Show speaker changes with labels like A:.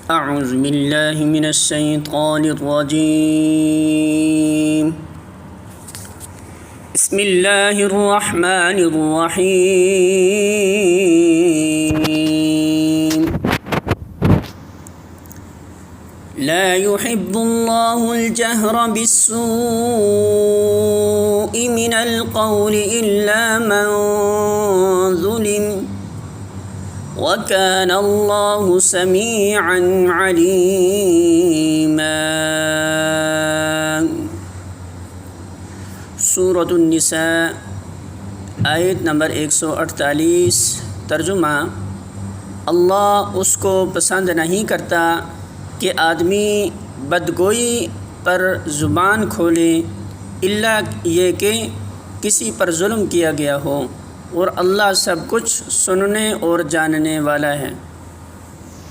A: अऊज़ु बिल्लाहि मिनश शैतानिर रजीम। बिस्मिल्लाहिर रहमानिर रहीम। ला युहिब्बुल्लाहुल जहरा बिस्सूइ मिनल क़ौलि इल्ला मन ज़ुलिम वकान अल्लाहु समीअन अलीमा। सूरतुन निसा आयत नंबर 148। तर्जुमा: अल्लाह उसको पसंद नहीं करता कि आदमी बदगोई पर ज़ुबान खोले इल्ला ये कि किसी पर जुल्म किया गया हो, और अल्लाह सब कुछ सुनने और जानने वाला है।